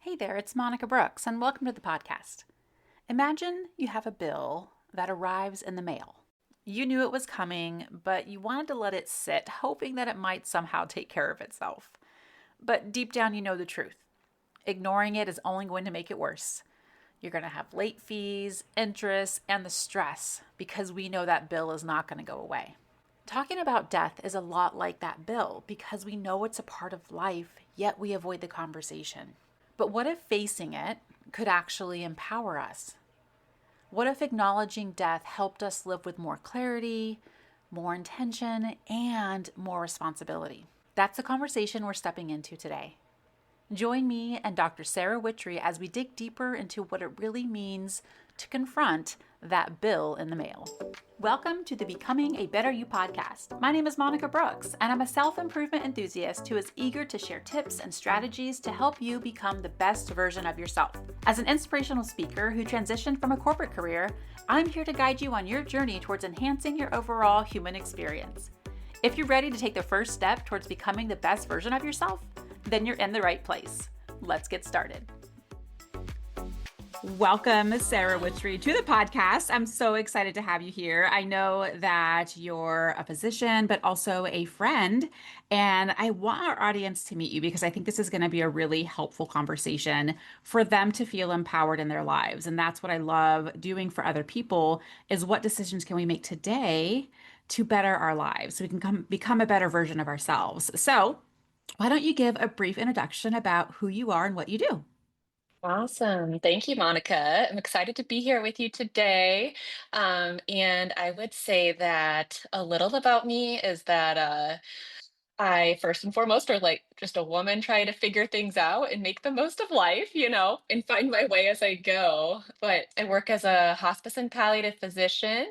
Hey there, it's Monica Brooks, and welcome to the podcast. Imagine you have a bill that arrives in the mail. You knew it was coming, but you wanted to let it sit, hoping that it might somehow take care of itself. But deep down, you know the truth. Ignoring it is only going to make it worse. You're going to have late fees, interest, and the stress because we know that bill is not going to go away. Talking about death is a lot like that bill because we know it's a part of life, yet we avoid the conversation. But what if facing it could actually empower us? What if acknowledging death helped us live with more clarity, more intention, and more responsibility? That's the conversation we're stepping into today. Join me and Dr. Sarah Wittry as we dig deeper into what it really means to confront that bill in the mail. Welcome to the Becoming a Better You podcast. My name is Monica Brooks, and I'm a self-improvement enthusiast who is eager to share tips and strategies to help you become the best version of yourself. As an inspirational speaker who transitioned from a corporate career, I'm here to guide you on your journey towards enhancing your overall human experience. If you're ready to take the first step towards becoming the best version of yourself, then you're in the right place. Let's get started. Welcome, Sarah Wittry, to the podcast. I'm so excited to have you here. I know that you're a physician, but also a friend, and I want our audience to meet you because I think this is going to be a really helpful conversation for them to feel empowered in their lives. And that's what I love doing for other people is what decisions can we make today to better our lives so we can become a better version of ourselves. So why don't you give a brief introduction about who you are and what you do? Awesome. Thank you, Monica. I'm excited to be here with you today. And I would say that a little about me is that I first and foremost are like just a woman trying to figure things out and make the most of life, and find my way as I go. But I work as a hospice and palliative physician.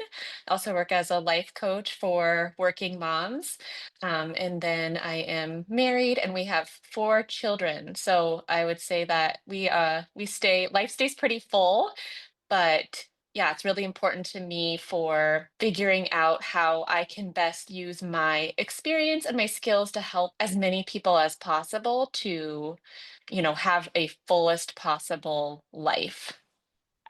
I also work as a life coach for working moms. And then I am married and we have four children. So I would say that life stays pretty full, but yeah, it's really important to me for figuring out how I can best use my experience and my skills to help as many people as possible to, have a fullest possible life.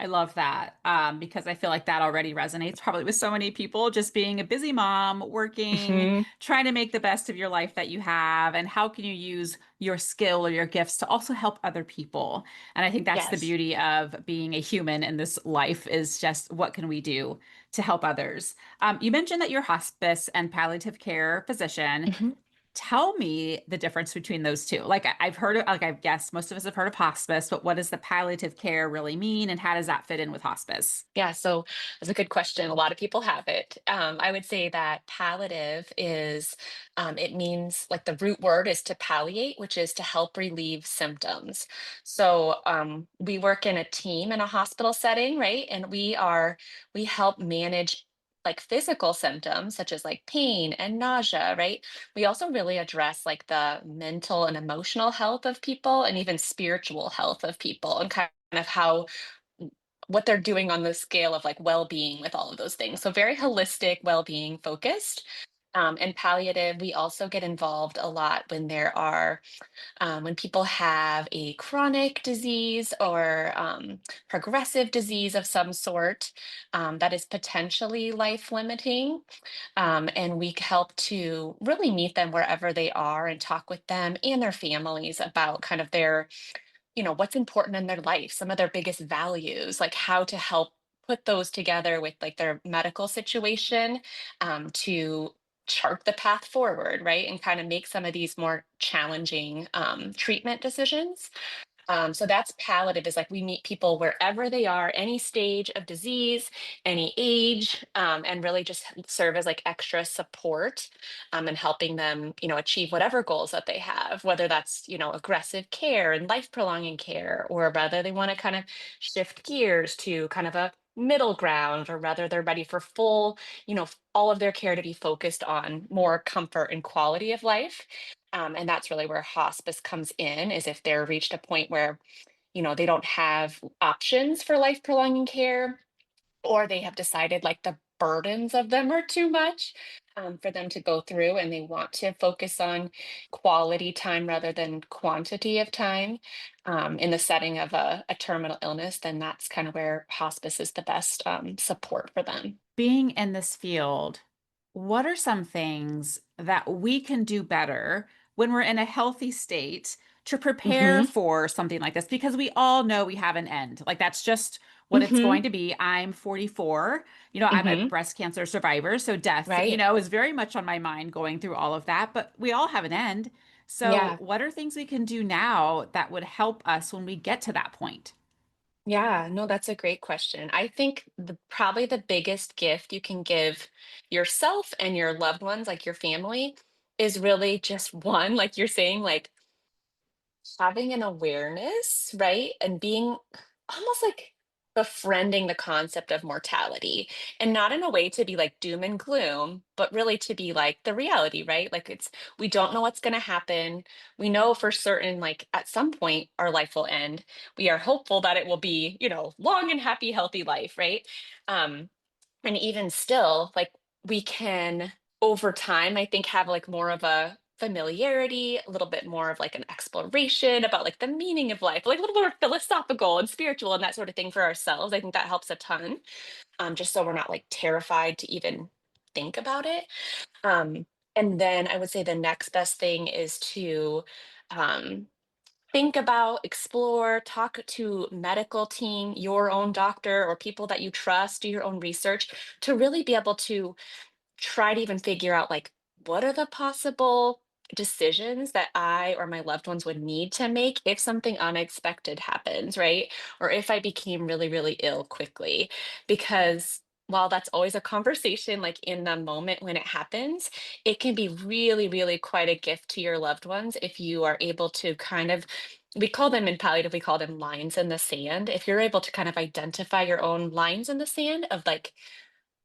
I love that because I feel like that already resonates probably with so many people. Just being a busy mom, working, Hmm. trying to make the best of your life that you have, and how can you use your skill or your gifts to also help other people? And I think that's the Yes. beauty of being a human in this life is just what can we do to help others? You mentioned that you're hospice and palliative care physician. Mhm. Tell me the difference between those two. Like I've heard of, like I guess most of us have heard of hospice, but what does the palliative care really mean, and how does that fit in with hospice? Yeah, so that's a good question. A lot of people have it. I would say that palliative it means like the root word is to palliate, which is to help relieve symptoms. So we work in a team in a hospital setting, right? And we help manage like physical symptoms such as like pain and nausea, right? We also really address like the mental and emotional health of people and even spiritual health of people and kind of how what they're doing on the scale of like well-being with all of those things. So very holistic, well-being focused. And palliative, we also get involved a lot when when people have a chronic disease or progressive disease of some sort that is potentially life-limiting. And we help to really meet them wherever they are and talk with them and their families about kind of what's important in their life, some of their biggest values, like how to help put those together with like their medical situation to chart the path forward, right? And kind of make some of these more challenging treatment decisions. So that's palliative is like we meet people wherever they are, any stage of disease, any age, and really just serve as like extra support and helping them, achieve whatever goals that they have, whether that's, aggressive care and life prolonging care, or whether they want to kind of shift gears to kind of a middle ground, or whether they're ready for full, all of their care to be focused on more comfort and quality of life. And that's really where hospice comes in, is if they're reached a point where, they don't have options for life prolonging care, or they have decided like the burdens of them are too much for them to go through, and they want to focus on quality time rather than quantity of time in the setting of a terminal illness, then that's kind of where hospice is the best support for them. Being in this field, what are some things that we can do better when we're in a healthy state to prepare Hmm. for something like this? Because we all know we have an end. Like that's just what it's Hmm. going to be. I'm 44. I'm a Hmm. breast cancer survivor, so death, Right. is very much on my mind going through all of that, but we all have an end. So, Yeah. what are things we can do now that would help us when we get to that point? Yeah, no, that's a great question. I think probably the biggest gift you can give yourself and your loved ones, like your family, is really just one, like you're saying, like having an awareness, right? And being almost like befriending the concept of mortality, and not in a way to be like doom and gloom, but really to be like the reality, right? Like we don't know what's going to happen. We know for certain, like at some point, our life will end. We are hopeful that it will be, long and happy, healthy life, right? Um, and even still, like we can over time, I think, have like more of a familiarity, a little bit more of like an exploration about like the meaning of life, like a little more philosophical and spiritual and that sort of thing for ourselves. I think that helps a ton. Just so we're not like terrified to even think about it. Um, and then I would say the next best thing is to um think about, explore, talk to medical team, your own doctor or people that you trust, do your own research to really be able to try to even figure out like what are the possible decisions that I or my loved ones would need to make if something unexpected happens, right? Or if I became really, really ill quickly. Because while that's always a conversation, like in the moment when it happens, it can be really, really quite a gift to your loved ones if you are able to kind of, we call them in palliative, we call them lines in the sand. If you're able to kind of identify your own lines in the sand of like,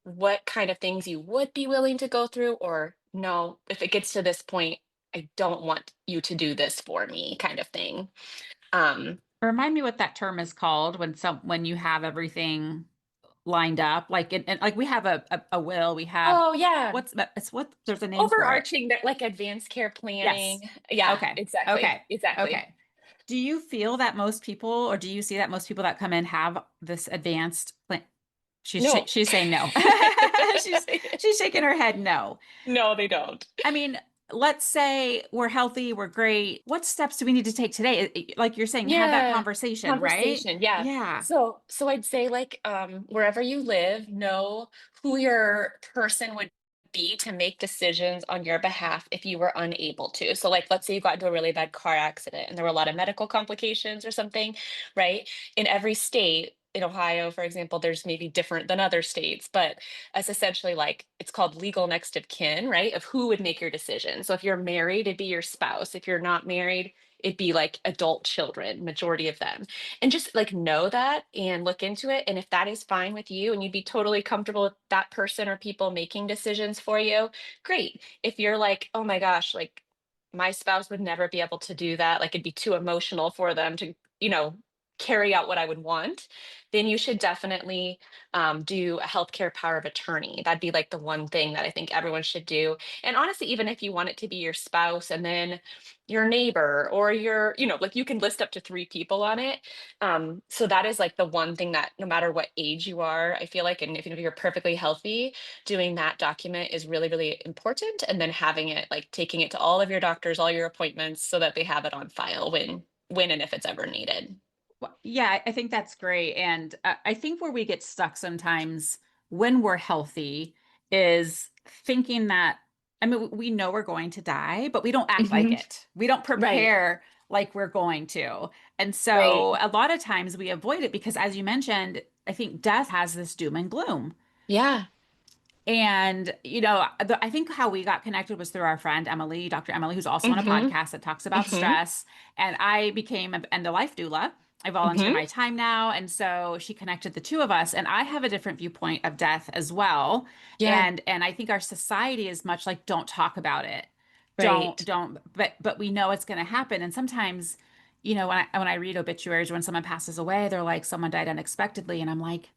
what kind of things you would be willing to go through, or no, if it gets to this point, I don't want you to do this for me, kind of thing. Um, Remind me what that term is called when you have everything lined up. Like and like we have a will, we have oh yeah, what there's a name for it. overarching that like advanced care Yes. planning. Yeah, Okay. exactly, Okay. exactly. Okay. Do you feel that most people, or do you see that most people that come in have this advanced plan? No. She's saying no. She's she's shaking her head no. No, they don't. I mean, let's say we're healthy, we're great. What steps do we need to take today? Like you're saying, have that Yeah, conversation, right? conversation. Yeah. Yeah. So I'd say like wherever you live, know who your person would be to make decisions on your behalf if you were unable to. So like let's say you got into a really bad car accident and there were a lot of medical complications or something, right? In every state, in Ohio, for example, there's maybe different than other states, but it's essentially like it's called legal next of kin, right? Of who would make your decision. So if you're married, it'd be your spouse. If you're not married, it'd be like adult children, majority of them. And just like know that and look into it. And if that is fine with you and you'd be totally comfortable with that person or people making decisions for you, great. If you're like, oh my gosh, like my spouse would never be able to do that, like it'd be too emotional for them to, you know, carry out what I would want, then you should definitely do a healthcare power of attorney. That'd be like the one thing that I think everyone should do. And honestly, even if you want it to be your spouse and then your neighbor or your, like you can list up to three people on it. So that is like the one thing that no matter what age you are, I feel like, and if you're perfectly healthy, doing that document is really, really important. And then having it like taking it to all of your doctors, all your appointments so that they have it on file when and if it's ever needed. Well, yeah, I think that's great. And I think where we get stuck sometimes when we're healthy is thinking that, I mean, we know we're going to die, but we don't act like Hmm. it. We don't Right, prepare like we're going to. And right. so a lot of times we avoid it because, as you mentioned, I think death has this doom and gloom. Yeah. And, I think how we got connected was through our friend Emily, Dr. Emily, who's also on a Hmm. podcast that talks about Hmm. stress. And I became an end of life doula. I volunteer Hmm. my time now. And so she connected the two of us. And I have a different viewpoint of death as well. Yeah, And I think our society is much like, don't talk about it. right. But we know it's going to happen. And sometimes, when I read obituaries, when someone passes away, they're like, someone died unexpectedly. And I'm like,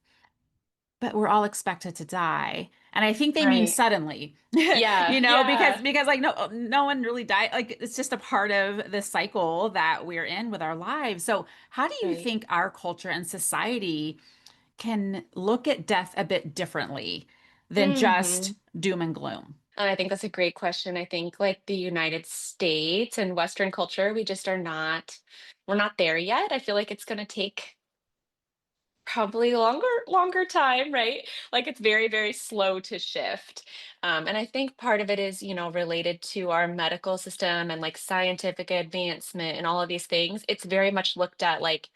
but we're all expected to die. And I think they mean Right. suddenly, Yeah. because Yeah. like no one really died. Like it's just a part of the cycle that we're in with our lives. So how do you Right. think our culture and society can look at death a bit differently than just Hmm. doom and gloom? And I think that's a great question. I think like the United States and Western culture, we just are not, we're not there yet. I feel like it's going to take probably longer time, right? Like it's very, very slow to shift. And I think part of it is, related to our medical system and like scientific advancement and all of these things. It's very much looked at like,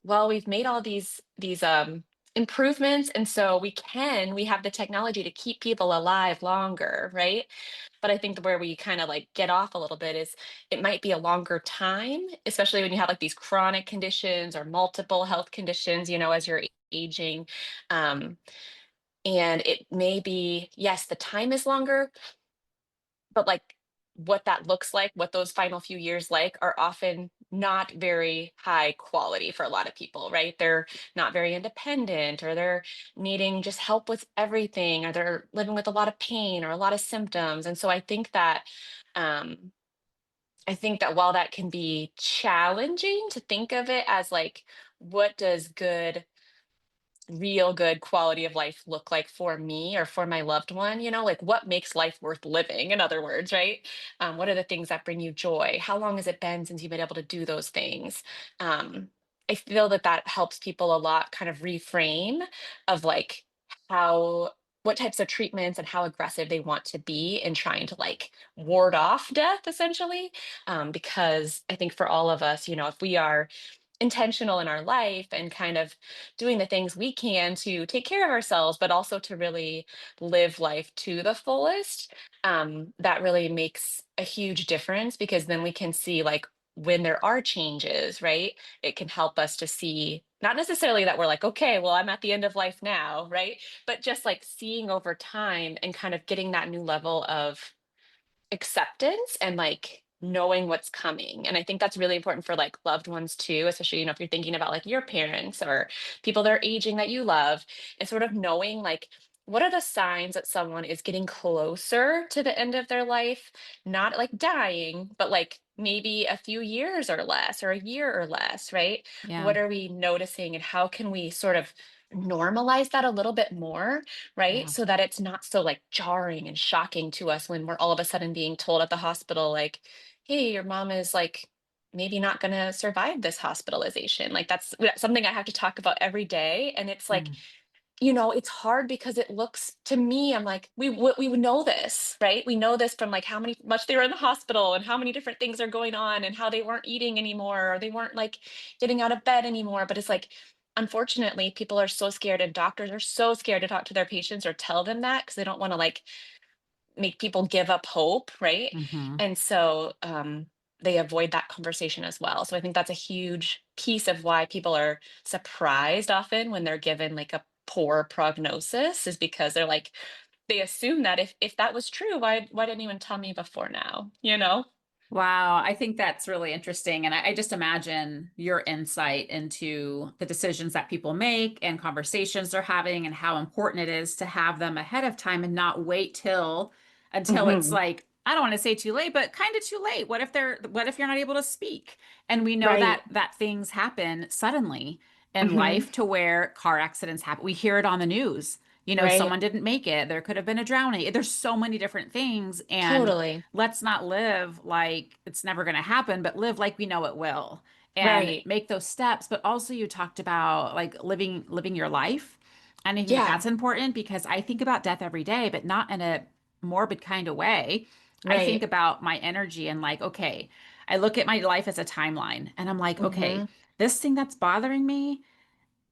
well, we've made all these improvements, and so we have the technology to keep people alive longer, right? But I think where we kind of like get off a little bit is it might be a longer time, especially when you have like these chronic conditions or multiple health conditions, as you're aging. Um, and it may be, yes, the time is longer, but like what that looks like, what those final few years like are often not very high quality for a lot of people, right? They're not very independent, or they're needing just help with everything, or they're living with a lot of pain or a lot of symptoms. And so um I think that while that can be challenging to think of it as like, what does real good quality of life look like for me or for my loved one? Like what makes life worth living, in other words, right? What are the things that bring you joy? How long has it been since you've been able to do those things? um, I feel that that helps people a lot kind of reframe of like how what types of treatments and how aggressive they want to be in trying to like ward off death, essentially. Because I think for all of us, if we are intentional in our life and kind of doing the things we can to take care of ourselves, but also to really live life to the fullest, that really makes a huge difference, because then we can see like when there are changes, right? It can help us to see not necessarily that we're like, okay, well, I'm at the end of life now, right? But just like seeing over time and kind of getting that new level of acceptance and like knowing what's coming. And I think that's really important for like loved ones too, especially, if you're thinking about like your parents or people that are aging that you love, and sort of knowing like what are the signs that someone is getting closer to the end of their life, not like dying, but like maybe a few years or less, or a year or less, right? Yeah. What are we noticing, and how can we sort of normalize that a little bit more, right? Yeah. So that it's not so like jarring and shocking to us when we're all of a sudden being told at the hospital, like, hey, your mom is like maybe not going to survive this hospitalization. Like that's something I have to talk about every day. And it's like, Mm. it's hard because it looks to me, I'm like, we would know this, right? We know this from like how many much they were in the hospital and how many different things are going on and how they weren't eating anymore, or they weren't like getting out of bed anymore. But it's like, unfortunately, people are so scared, and doctors are so scared to talk to their patients or tell them that, because they don't want to like make people give up hope, right? Hmm. And so they avoid that conversation as well. So I think that's a huge piece of why people are surprised often when they're given like a poor prognosis, is because they're like, they assume that if that was true, why didn't anyone tell me before now? You know? Wow, I think that's really interesting. And I just imagine your insight into the decisions that people make and conversations they're having and how important it is to have them ahead of time and not wait until it's Hmm. like, I don't want to say too late, but kind of too late. What if you're not able to speak? And we know Right. that things happen suddenly in Hmm. life to where car accidents happen. We hear it on the news. Right. Someone didn't make it. There could have been a drowning. There's so many different things. And Totally. let's not live like it's never going to happen, but live like we know it will and Right. make those steps. But also you talked about like living your life. And I think Yeah. that's important because I think about death every day, but not in a morbid kind of way. I think Right. about my energy and like, okay, I look at my life as a timeline and I'm like, okay, Hmm. this thing that's bothering me,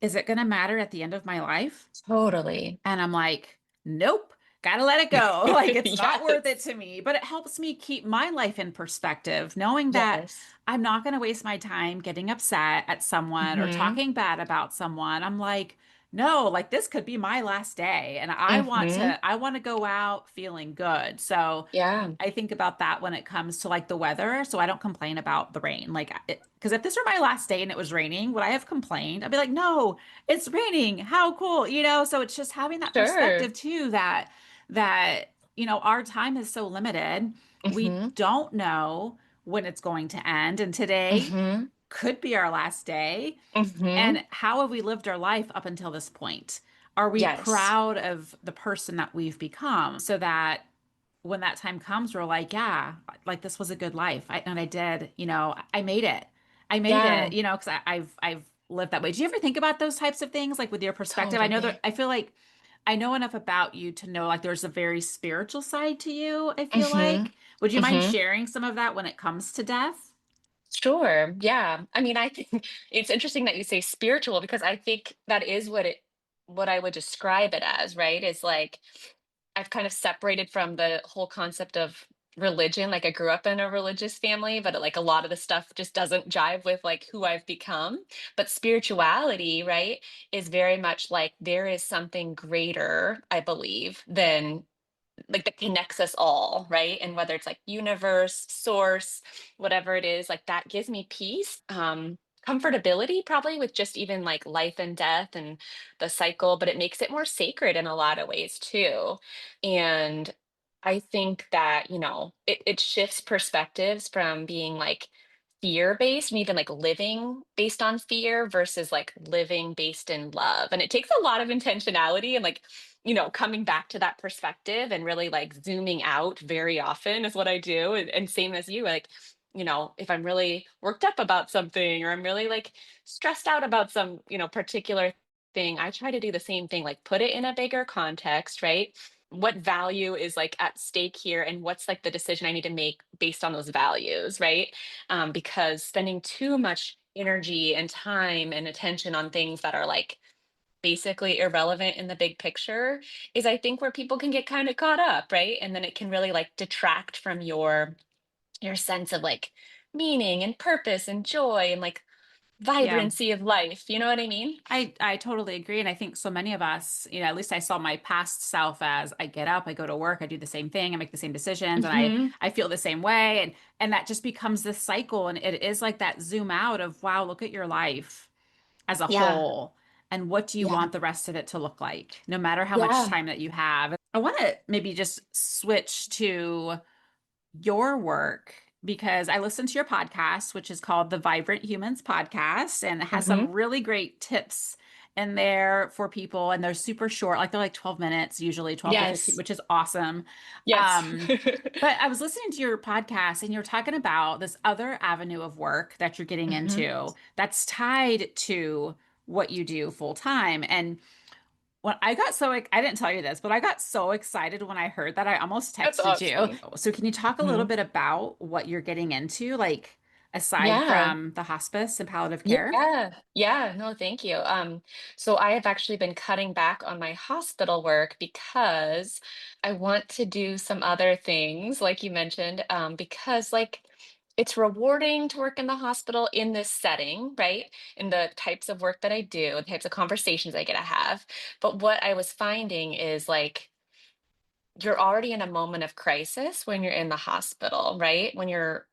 is it going to matter at the end of my life? Totally. And I'm like, nope, gotta let it go. Like, it's not worth it Yes. to me. But it helps me keep my life in perspective, knowing that Yes. I'm not going to waste my time getting upset at someone or Hmm. talking bad about someone. I'm like, no, like this could be my last day and Hmm. I want to go out feeling good. So Yeah, I think about that when it comes to like the weather. So I don't complain about the rain. Like, because if this were my last day and it was raining, would I have complained? I'd be like, no, it's raining. How cool, you know? So it's just having that sure. perspective too you know, our time is so limited. We Hmm. don't know when it's going to end. And today Hmm. could be our last day. Hmm. And how have we lived our life up until this point? Are we Yes. proud of the person that we've become so that when that time comes, we're like, yeah, like this was a good life. And I did, you know, I made it. I made it, Yeah, you know, because I've lived that way. Do you ever think about those types of things, like with your perspective? I know that totally. I feel like I know enough about you to know like there's a very spiritual side to you, I feel Hmm. like. Would you mind Hmm. sharing some of that when it comes to death? Sure. Yeah. I mean, I think it's interesting that you say spiritual because I think that is what I would describe it as, right? Is like I've kind of separated from the whole concept of religion. Like I grew up in a religious family, but like a lot of the stuff just doesn't jive with like who I've become. But spirituality, right, is very much like there is something greater, I believe, than like that connects us all, right? And whether it's like universe, source, whatever it is, like that gives me peace. Comfortability probably with just even like life and death and the cycle, but it makes it more sacred in a lot of ways too. And I think that, it shifts perspectives from being like fear based and even like living based on fear versus like living based in love. And it takes a lot of intentionality and like coming back to that perspective and really like zooming out very often is what I do. And same as you, like, if I'm really worked up about something or I'm really like stressed out about some, particular thing, I try to do the same thing, like put it in a bigger context, right? What value is like at stake here and what's like the decision I need to make based on those values, right? Because spending too much energy and time and attention on things that are like basically irrelevant in the big picture is I think where people can get kind of caught up, right? And then it can really like detract from your sense of like meaning and purpose and joy and like Yeah. vibrancy of life. You know what I mean? I totally agree. And I think so many of us, you know, at least I saw my past self as I get up, I go to work, I do the same thing, I make the same decisions, and Hmm. I feel the same way. And that just becomes this cycle. And it is like that zoom out of, wow, look at your life as a Yeah. whole. And what do you Yeah. want the rest of it to look like, no matter how much Yeah. time that you have? I want to maybe just switch to your work because I listened to your podcast, which is called the Vibrant Humans Podcast, and it has some Hmm. really great tips in there for people. And they're super short, like they're like 12 minutes, usually 12 to 15, Yes. which is awesome. Yes. But I was listening to your podcast and you're talking about this other avenue of work that you're getting Hmm. into that's tied to what you do full time. And when I got so, I didn't tell you this, but I got so excited when I heard that I almost That's texted you. awesome. So can you talk a little Mhm. bit about what you're getting into, like aside Yeah. from the hospice and palliative care? Yeah. Yeah. No, thank you. So I have actually been cutting back on my hospital work because I want to do some other things, like you mentioned, because like it's rewarding to work in the hospital in this setting, right? In the types of work that I do, the types of conversations I get to have. But what I was finding is like you're already in a moment of crisis when you're in the hospital, right? When your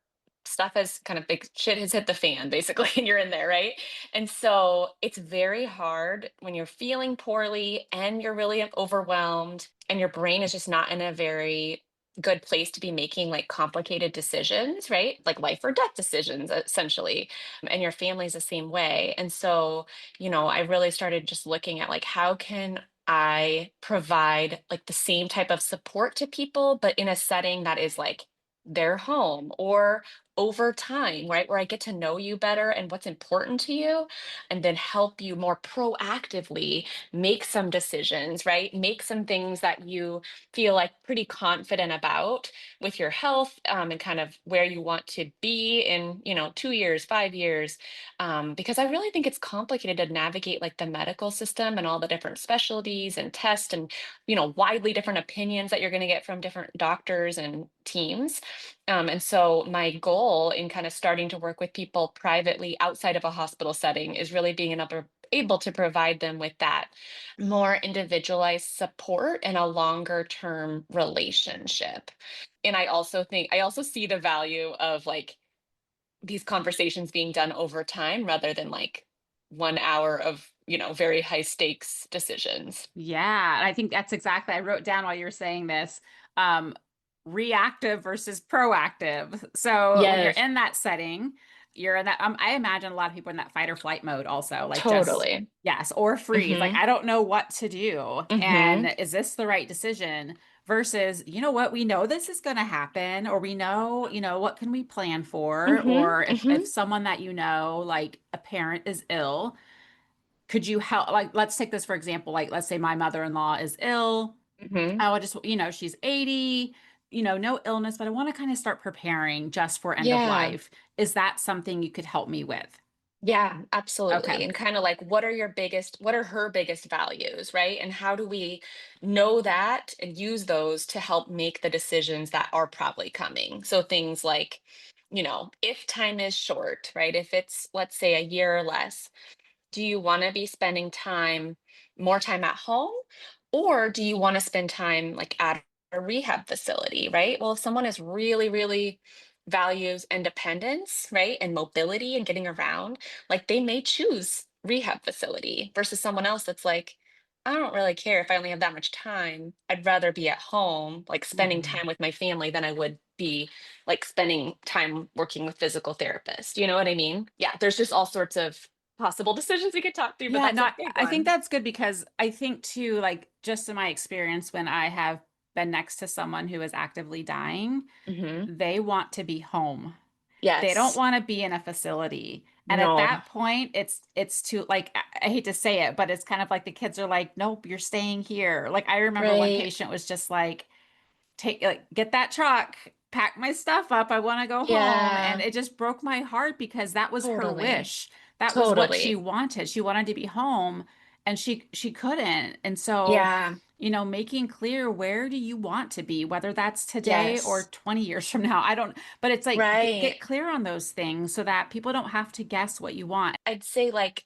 stuff has kind of big shit has hit the fan, basically, and you're in there, right? And so it's very hard when you're feeling poorly and you're really overwhelmed and your brain is just not in a very good place to be making like complicated decisions, right? Like life or death decisions, essentially. And your family's the same way. And so, I really started just looking at like, how can I provide like the same type of support to people, but in a setting that is like their home or over time, right? Where I get to know you better and what's important to you, and then help you more proactively make some decisions, right? Make some things that you feel like pretty confident about with your health, and kind of where you want to be in, 2 years, 5 years, because I really think it's complicated to navigate like the medical system and all the different specialties and tests and widely different opinions that you're going to get from different doctors and teams. And so my goal in kind of starting to work with people privately outside of a hospital setting is really being able to provide them with that more individualized support and a longer term relationship. And I also see the value of like these conversations being done over time rather than like 1 hour of, very high stakes decisions. Yeah, and I think that's exactly, I wrote down while you were saying this, um, reactive versus proactive. So when you're Yes, in that setting, you're in that, I imagine a lot of people in that fight or flight mode also, like just, totally. yes, or freeze. Like, Mhm. I don't know what to do. Mhm. And is this the right decision? Versus, you know what, we know this is going to happen, or we know, what can we plan for? Mhm. Or if Mhm. someone that you know, like a parent is ill, could you help? Like, let's take this for example. Like, let's say my mother-in-law is ill. Mhm. I would just, she's 80, no illness, but I want to kind of start preparing just for end of Yeah. life. Is that something you could help me with? Yeah, Okay. absolutely. And kind of like what are her biggest values, right? And how do we know that and use those to help make the decisions that are probably coming? So things like, if time is short, right? If it's, let's say, a year or less, do you want to be spending more time at home, or do you want to spend time like at a rehab facility, right? Well, if someone is really, really values independence, right, and mobility and getting around, like they may choose rehab facility versus someone else that's like, I don't really care if I only have that much time. I'd rather be at home, like spending Mhm. time with my family than I would be like spending time working with physical therapists. You know what I mean? Yeah, there's just all sorts of possible decisions we could talk through, but Yeah, that's no, a I big I think one. that's good because I think too, like just in my experience, when I have been next to someone who is actively dying, Hmm. they want to be home. They don't Yes. want to be in a facility. And at No. that point, it's too like I hate to say it, but it's kind of like the kids are like, "Nope, you're staying here." Like I remember one Right. patient was just like, "Take like get that truck, pack my stuff up. I want to go home." And Yeah. it just broke my heart because that was her Totally. wish. That was what she Totally. wanted. She wanted to be home and she couldn't. And so, Yeah. making clear, where do you want to be, whether that's today or Yes. 20 years from now. I don't, but it's like get Right. clear on those things so that people don't have to guess what you want. I'd say like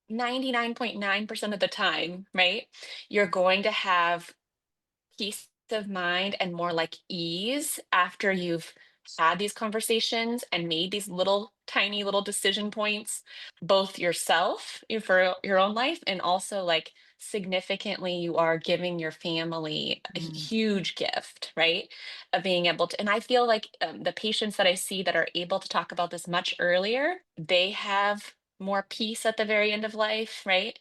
99.9% of the time, right? You're going to have peace of mind and more like ease after you've had these conversations and made these little tiny little decision points, both yourself for your own life and also like significantly you are giving your family a Mm, huge gift, right, of being able to. And I feel like the patients that I see that are able to talk about this much earlier, they have more peace at the very end of life, right,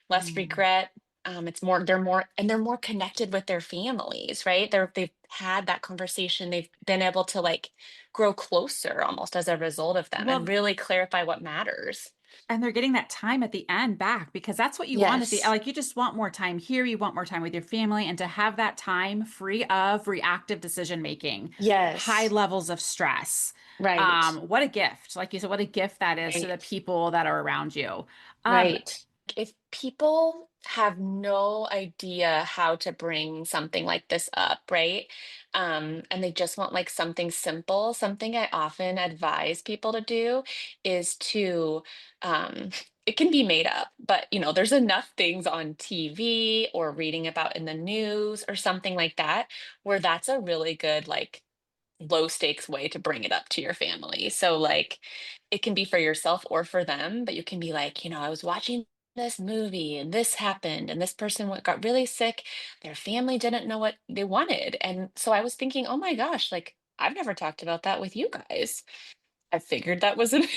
less mm. regret. It's more, they're more connected with their families, right? They've had that conversation. They've been able to like grow closer almost as a result of them and Well, really clarify what matters. and they're getting that time at the end back because that's what you want at the Yes. like you just want more time here, you want more time with your family and to have that time free of reactive decision making, high Yes. levels of stress. Right. What a gift. Like you said, what a gift that is to the Right. people that are around you. Um, Right. If people have no idea how to bring something like this up, right? And they just want like something simple, something I often advise people to do is to, um, it can be made up, but there's enough things on TV or reading about in the news or something like that where that's a really good like low stakes way to bring it up to your family. So like it can be for yourself or for them, but you can be like, I was watching this movie and this happened and this person got really sick. Their family didn't know what they wanted. And so I was thinking, oh my gosh, like I've never talked about that with you guys. I figured that was something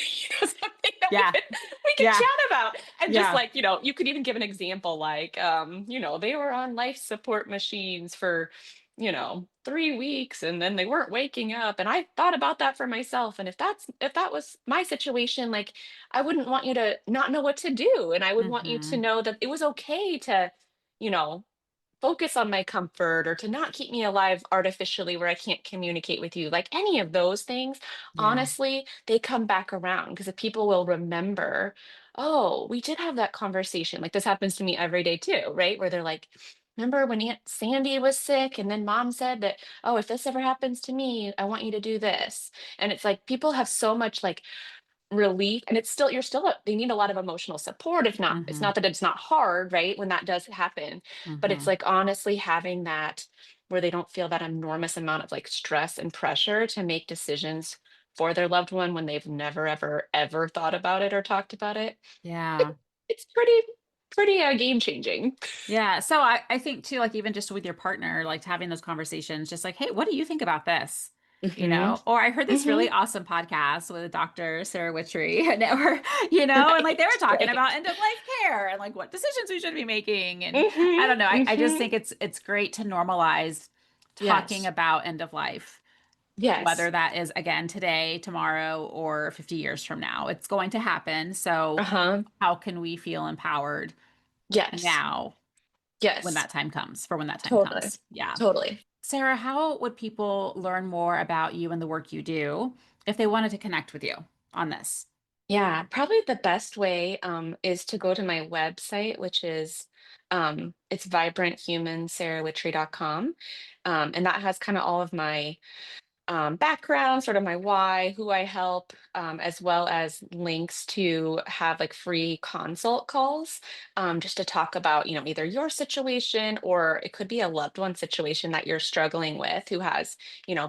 that we yeah. could we could Yeah. chat about. And just Yeah. like, you could even give an example like they were on life support machines for, 3 weeks and then they weren't waking up. And I thought about that for myself. And if that was my situation, like I wouldn't want you to not know what to do. And I would want you to Hmm. know that it was okay to, you know, focus on my comfort or to not keep me alive artificially where I can't communicate with you. Like any of those things, Yeah. honestly, they come back around because if people will remember, oh, we did have that conversation. Like this happens to me every day too, right? Where they're like, remember when Aunt Sandy was sick and then mom said that, oh, if this ever happens to me, I want you to do this. And it's like people have so much like relief, and it's still, they need a lot of emotional support. If not, it's Mm-hmm. not that it's not hard, right, when that does happen, but it's Mm-hmm. like honestly having that where they don't feel that enormous amount of like stress and pressure to make decisions for their loved one when they've never ever thought about it or talked about it. Yeah. It's pretty game changing. Yeah. So I think too, like even just with your partner, like having those conversations, just like, hey, what do you think about this? Mhm. Or I heard this really Mhm. awesome podcast with Dr. Sarah Wittry, and and like they were Right, talking about right. end of life care and like what decisions we should be making. And I Mhm. don't know, I just Mhm. think it's great to normalize talking Yes. about end of life, whether Yes. that is again today, tomorrow, or 50 years from now. It's going to happen. So Uh-huh. how can we feel empowered Yes. now when Yes. that time comes, for when that time Totally. comes. Yeah. Totally. Sarah, how would people learn more about you and the work you do if they wanted to connect with you on this? Yeah, probably the best way is to go to my website, which is it's vibranthumansarahwitchery.com. And that has kind of all of my background, sort of my why, who I help, as well as links to have like free consult calls, just to talk about, either your situation or it could be a loved one situation that you're struggling with who has,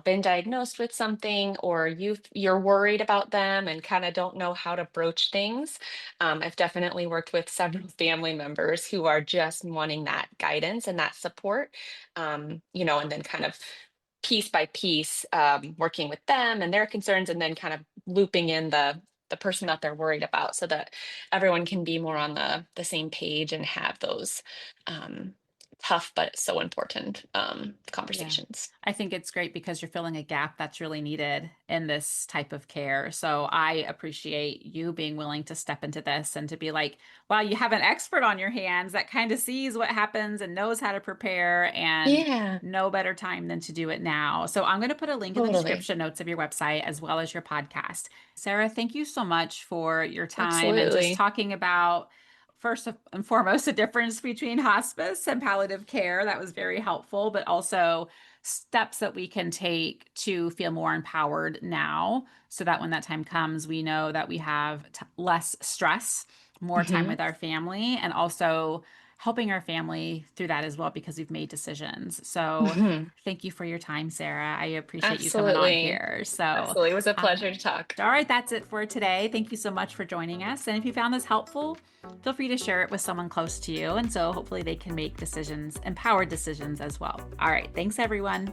been diagnosed with something or you're worried about them and kind of don't know how to broach things. I've definitely worked with several family members who are just wanting that guidance and that support, and then kind of piece by piece, working with them and their concerns, and then kind of looping in the person that they're worried about, so that everyone can be more on the same page and have those um, tough but so important Yeah. conversations. I think it's great because you're filling a gap that's really needed in this type of care. So I appreciate you being willing to step into this and to be like, wow, you have an expert on your hands that kind of sees what happens and knows how to prepare, and Yeah, no better time than to do it now. So I'm going to put a link in the totally. description notes of your website as well as your podcast. Sarah, thank you so much for your time and just Absolutely. talking about first and foremost, the difference between hospice and palliative care. That was very helpful, but also steps that we can take to feel more empowered now so that when that time comes, we know that we have less stress, more time Hmm. with our family, and also helping our family through that as well because we've made decisions. So, Hmm. thank you for your time, Sarah. I appreciate you coming on Absolutely. here. So, Absolutely. It was a uh, pleasure to talk. all right, that's it for today. Thank you so much for joining us. And if you found this helpful, feel free to share it with someone close to you. And so hopefully they can make decisions, empowered decisions as well. All right, thanks everyone.